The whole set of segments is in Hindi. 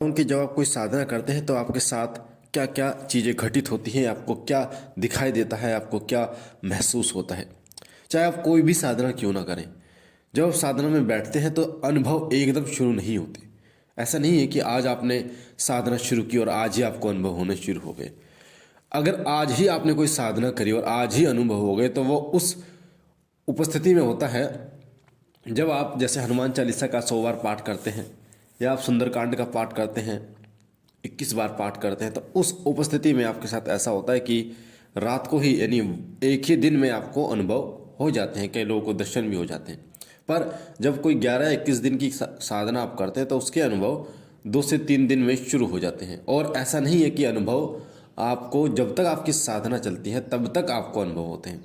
उनकी जब आप कोई साधना करते हैं तो आपके साथ क्या क्या चीज़ें घटित होती हैं, आपको क्या दिखाई देता है, आपको क्या महसूस होता है। चाहे आप कोई भी साधना क्यों ना करें, जब आप साधना में बैठते हैं तो अनुभव एकदम शुरू नहीं होते। ऐसा नहीं है कि आज आपने साधना शुरू की और आज ही आपको अनुभव होने शुरू हो गए। अगर आज ही आपने कोई साधना करी और आज ही अनुभव हो गए तो वो उस उपस्थिति में होता है जब आप जैसे हनुमान चालीसा का 100 बार पाठ करते हैं या आप सुंदरकांड का पाठ करते हैं, 21 बार पाठ करते हैं, तो उस उपस्थिति में आपके साथ ऐसा होता है कि रात को ही यानी एक ही दिन में आपको अनुभव हो जाते हैं, कई लोगों को दर्शन भी हो जाते हैं। पर जब कोई 11-21 दिन की साधना आप करते हैं तो उसके अनुभव 2 से 3 दिन में शुरू हो जाते हैं। और ऐसा नहीं है कि अनुभव आपको जब तक आपकी साधना चलती है तब तक आपको अनुभव होते हैं।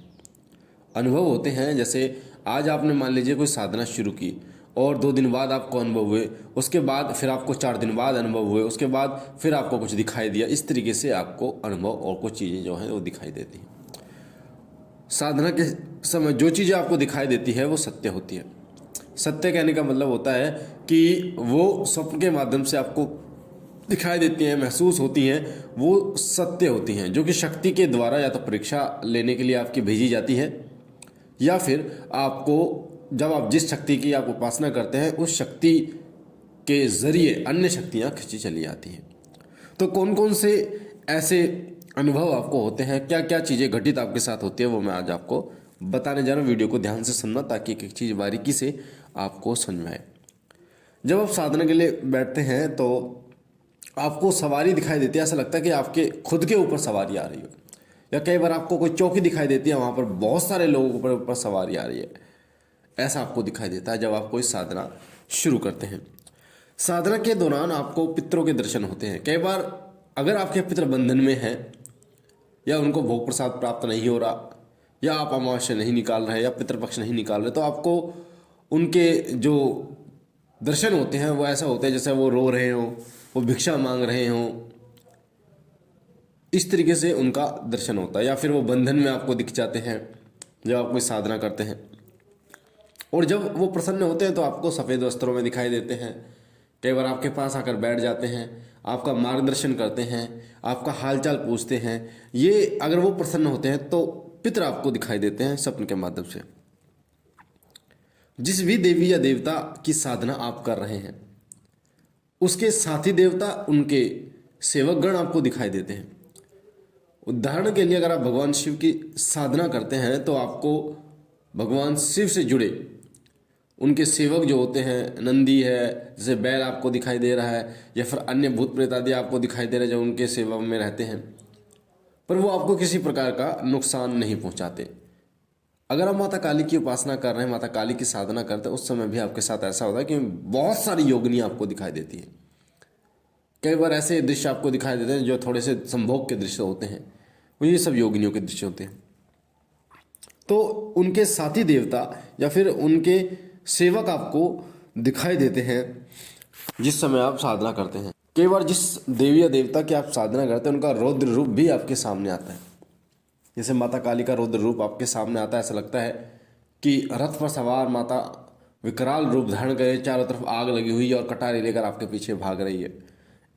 अनुभव होते हैं जैसे आज आपने मान लीजिए कोई साधना शुरू की और 2 दिन बाद आपको अनुभव हुए, उसके बाद फिर आपको 4 दिन बाद अनुभव हुए, उसके बाद फिर आपको कुछ दिखाई दिया। इस तरीके से आपको अनुभव और कुछ चीज़ें जो हैं वो दिखाई देती हैं। साधना के समय जो चीज़ें आपको दिखाई देती है वो सत्य होती है। सत्य कहने का मतलब होता है कि वो स्वप्न के माध्यम से आपको दिखाई देती हैं, महसूस होती हैं, वो सत्य होती हैं, जो कि शक्ति के द्वारा या तो परीक्षा लेने के लिए आपकी भेजी जाती है या फिर आपको जब आप जिस शक्ति की आप उपासना करते हैं उस शक्ति के जरिए अन्य शक्तियां खींची चली जाती हैं। तो कौन कौन से ऐसे अनुभव आपको होते हैं, क्या क्या चीज़ें घटित आपके साथ होती है, वो मैं आज आपको बताने जा रहा हूँ। वीडियो को ध्यान से सुनना ताकि एक एक चीज़ बारीकी से आपको समझ में आए। जब आप साधना के लिए बैठते हैं तो आपको सवारी दिखाई देती है, ऐसा लगता है कि आपके खुद के ऊपर सवारी आ रही हो, या कई बार आपको कोई चौकी दिखाई देती है, वहाँ पर बहुत सारे लोगों के ऊपर सवारी आ रही है। ऐसा आपको दिखाई देता है जब आप कोई साधना शुरू करते हैं। साधना के दौरान आपको पितरों के दर्शन होते हैं। कई बार अगर आपके पितृ बंधन में हैं या उनको भोग प्रसाद प्राप्त नहीं हो रहा या आप अमावस्या नहीं निकाल रहे या पितृपक्ष नहीं निकाल रहे, तो आपको उनके जो दर्शन होते हैं वो ऐसा होते हैं जैसे वो रो रहे हों, वो भिक्षा मांग रहे हों। इस तरीके से उनका दर्शन होता है। या फिर वो बंधन में आपको दिख जाते हैं जब आप कोई साधना करते हैं। और जब वो प्रसन्न होते हैं तो आपको सफ़ेद वस्त्रों में दिखाई देते हैं। कई बार आपके पास आकर बैठ जाते हैं, आपका मार्गदर्शन करते हैं, आपका हालचाल पूछते हैं। ये अगर वो प्रसन्न होते हैं तो पितर आपको दिखाई देते हैं स्वप्न के माध्यम से। जिस भी देवी या देवता की साधना आप कर रहे हैं उसके साथी देवता, उनके सेवकगण आपको दिखाई देते हैं। उदाहरण के लिए अगर आप भगवान शिव की साधना करते हैं तो आपको भगवान शिव से जुड़े उनके सेवक जो होते हैं, नंदी है, जैसे बैल आपको दिखाई दे रहा है, या फिर अन्य भूत प्रेत आदि आपको दिखाई दे रहे हैं जो उनके सेवा में रहते हैं, पर वो आपको किसी प्रकार का नुकसान नहीं पहुंचाते। अगर आप माता काली की उपासना कर रहे हैं, माता काली की साधना करते हैं, उस समय भी आपके साथ ऐसा होता है कि बहुत सारी योगिनी आपको दिखाई देती है। कई बार ऐसे दृश्य आपको दिखाई देते हैं जो थोड़े से संभोग के दृश्य होते हैं, वो ये सब योगिनियों के दृश्य होते हैं। तो उनके साथी देवता या फिर उनके सेवक आपको दिखाई देते हैं जिस समय आप साधना करते हैं। कई बार जिस देवी या देवता की आप साधना करते हैं उनका रौद्र रूप भी आपके सामने आता है। जैसे माता काली का रौद्र रूप आपके सामने आता है, ऐसा लगता है कि रथ पर सवार माता विकराल रूप धारण करे, चारों तरफ आग लगी हुई है और कटारी लेकर आपके पीछे भाग रही है।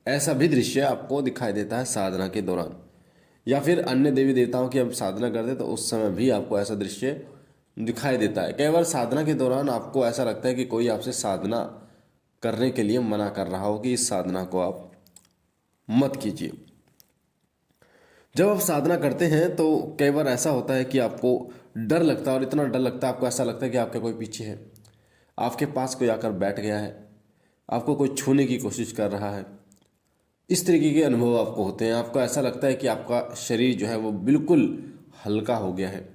ऐसा भी दृश्य आपको दिखाई देता है साधना के दौरान। या फिर अन्य देवी देवताओं की हम साधना करते हैं तो उस समय भी आपको ऐसा दृश्य दिखाई देता है। कई बार साधना के दौरान आपको ऐसा लगता है कि कोई आपसे साधना करने के लिए मना कर रहा हो कि इस साधना को आप मत कीजिए। जब आप साधना करते हैं तो कई बार ऐसा होता है कि आपको डर लगता है, और इतना डर लगता है आपको ऐसा लगता है कि आपके कोई पीछे है, आपके पास कोई आकर बैठ गया है, आपको कोई छूने की कोशिश कर रहा है। इस तरीके के अनुभव आपको होते हैं। आपको ऐसा लगता है कि आपका शरीर जो है वो बिल्कुल हल्का हो गया है,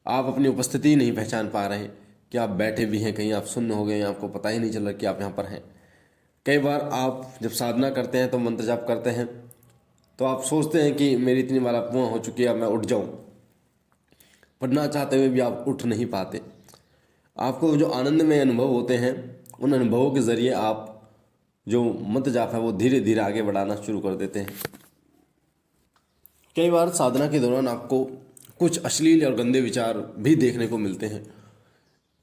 आप अपनी उपस्थिति नहीं पहचान पा रहे हैं कि आप बैठे भी हैं, कहीं आप सुन्न हो गए हैं, आपको पता ही नहीं चल रहा कि आप यहाँ पर हैं। कई बार आप जब साधना करते हैं तो मंत्र जाप करते हैं तो आप सोचते हैं कि मेरी इतनी बार पूर्ण हो चुकी है, अब मैं उठ जाऊँ, पर ना चाहते हुए भी आप उठ नहीं पाते। आपको जो आनंदमय अनुभव होते हैं उन अनुभवों के ज़रिए आप जो मंत्र जाप है वो धीरे धीरे आगे बढ़ाना शुरू कर देते हैं। कई बार साधना के दौरान आपको कुछ अश्लील और गंदे विचार भी देखने को मिलते हैं।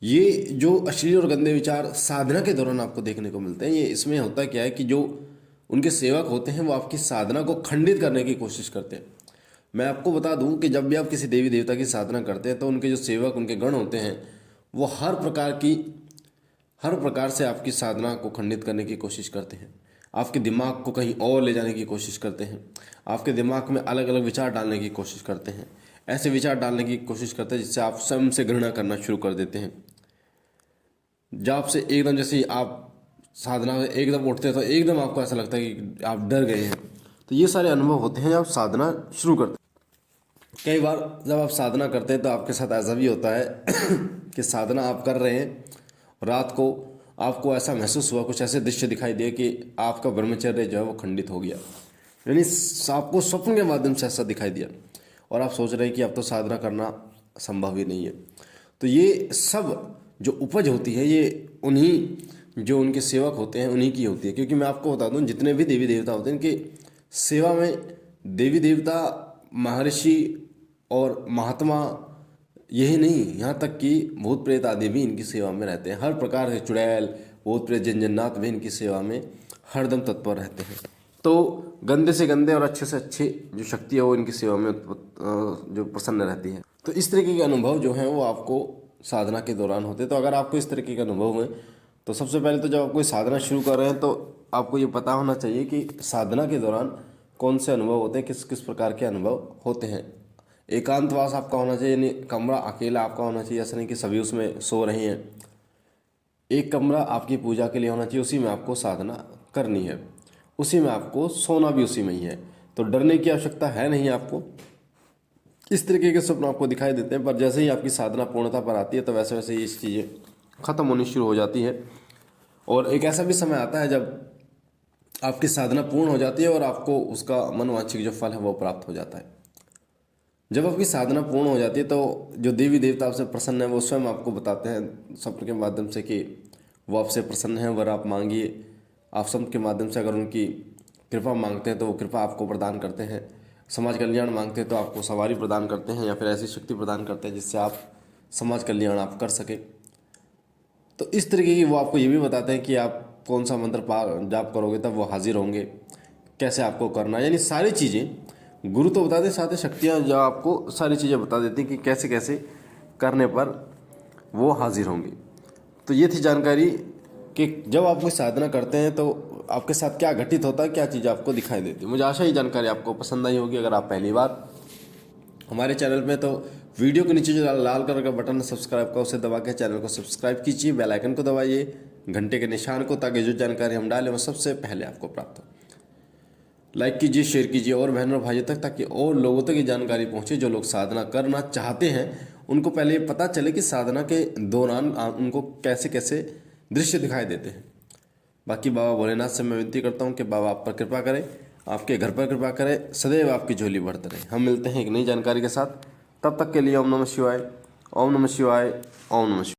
ये जो अश्लील और गंदे विचार साधना के दौरान आपको देखने को मिलते हैं, ये इसमें होता क्या है कि जो उनके सेवक होते हैं वो आपकी साधना को खंडित करने की कोशिश करते हैं। मैं आपको बता दूं कि जब भी आप किसी देवी देवता की साधना करते हैं तो उनके जो सेवक, उनके गण होते हैं, वो हर प्रकार से आपकी साधना को खंडित करने की कोशिश करते हैं। आपके दिमाग को कहीं और ले जाने की कोशिश करते हैं। आपके दिमाग में अलग अलग विचार डालने की कोशिश करते हैं। ऐसे विचार डालने की कोशिश करते हैं जिससे आप स्वयं से घृणा करना शुरू कर देते हैं। जब आपसे एकदम, जैसे ही आप साधना में एकदम उठते हैं तो एकदम आपको ऐसा लगता है कि आप डर गए हैं। तो ये सारे अनुभव होते हैं जब आप साधना शुरू करते हैं। कई बार जब आप साधना करते हैं तो आपके साथ ऐसा भी होता है कि साधना आप कर रहे हैं, रात को आपको ऐसा महसूस हुआ, कुछ ऐसे दृश्य दिखाई दिए कि आपका ब्रह्मचर्य जो है वो खंडित हो गया। यानी आपको स्वप्न के माध्यम से ऐसा दिखाई दिया और आप सोच रहे हैं कि अब तो साधना करना संभव ही नहीं है। तो ये सब जो उपज होती है ये उन्हीं जो उनके सेवक होते हैं उन्हीं की होती है। क्योंकि मैं आपको बता दूं, जितने भी देवी देवता होते हैं इनकी सेवा में देवी देवता, महर्षि और महात्मा यही नहीं, यहाँ तक कि भूत प्रेत आदि भी इनकी सेवा में रहते हैं। हर प्रकार से चुड़ैल, भूत प्रेत, जन्नात भी इनकी सेवा में हरदम तत्पर रहते हैं। तो गंदे से गंदे और अच्छे से अच्छे जो शक्ति है वो इनकी सेवा में जो प्रसन्न रहती है। तो इस तरीके के अनुभव जो हैं वो आपको साधना के दौरान होते हैं। तो अगर आपको इस तरीके के अनुभव हुए तो सबसे पहले तो जब आप कोई साधना शुरू कर रहे हैं तो आपको ये पता होना चाहिए कि साधना के दौरान कौन से अनुभव होते हैं, किस किस प्रकार के अनुभव होते हैं। एकांतवास आपका होना चाहिए, यानी कमरा अकेला आपका होना चाहिए। ऐसा नहीं कि सभी उसमें सो रहे हैं। एक कमरा आपकी पूजा के लिए होना चाहिए, उसी में आपको साधना करनी है, उसी में आपको सोना भी उसी में ही है। तो डरने की आवश्यकता है नहीं आपको। इस तरीके के स्वप्न आपको दिखाई देते हैं, पर जैसे ही आपकी साधना पूर्णता पर आती है तो वैसे वैसे ये चीज़ें खत्म होनी शुरू हो जाती है। और एक ऐसा भी समय आता है जब आपकी साधना पूर्ण हो जाती है और आपको उसका मनोवांछित जो फल है वो प्राप्त हो जाता है। जब आपकी साधना पूर्ण हो जाती है तो जो देवी देवता आपसे प्रसन्न है वो स्वयं आपको बताते हैं स्वप्न के माध्यम से कि वो आपसे प्रसन्न है, वर आप मांगिए। आप स्वप्न के माध्यम से अगर उनकी कृपा मांगते हैं तो वो कृपा आपको प्रदान करते हैं। समाज कल्याण मांगते हैं तो आपको सवारी प्रदान करते हैं या फिर ऐसी शक्ति प्रदान करते हैं जिससे आप समाज कल्याण आप कर सकें। तो इस तरीके की वो आपको ये भी बताते हैं कि आप कौन सा मंत्र जाप करोगे तब वो हाजिर होंगे, कैसे आपको करना है। यानी सारी चीज़ें गुरु तो बताते, साथ ही शक्तियाँ जो आपको सारी चीज़ें बता देती हैं कि कैसे कैसे करने पर वो हाजिर होंगी। तो ये थी जानकारी कि जब आप कोई साधना करते हैं तो आपके साथ क्या घटित होता है, क्या चीज़ आपको दिखाई देती है। मुझे आशा ही जानकारी आपको पसंद आई होगी। अगर आप पहली बार हमारे चैनल में तो वीडियो के नीचे जो लाल कलर का बटन है सब्सक्राइब का, उसे दबा के चैनल को सब्सक्राइब कीजिए, बेल आइकन को दबाइए, घंटे के निशान को, ताकि जो जानकारी हम डालें वो सबसे पहले आपको प्राप्त हो। लाइक कीजिए, शेयर कीजिए और बहनों और भाइयों तक, ताकि और लोगों तक ये जानकारी पहुंचे जो लोग साधना करना चाहते हैं। उनको पहले ये पता चले कि साधना के दौरान उनको कैसे कैसे दृश्य दिखाई देते हैं। बाकी बाबा भोलेनाथ से मैं विनती करता हूँ कि बाबा आप पर कृपा करें, आपके घर पर कृपा करें, सदैव आपकी झोली बढ़ते रहे। हम मिलते हैं एक नई जानकारी के साथ, तब तक के लिए ओम नमः शिवाय, ओम नमः शिवाय, ओम नमः शिवाय।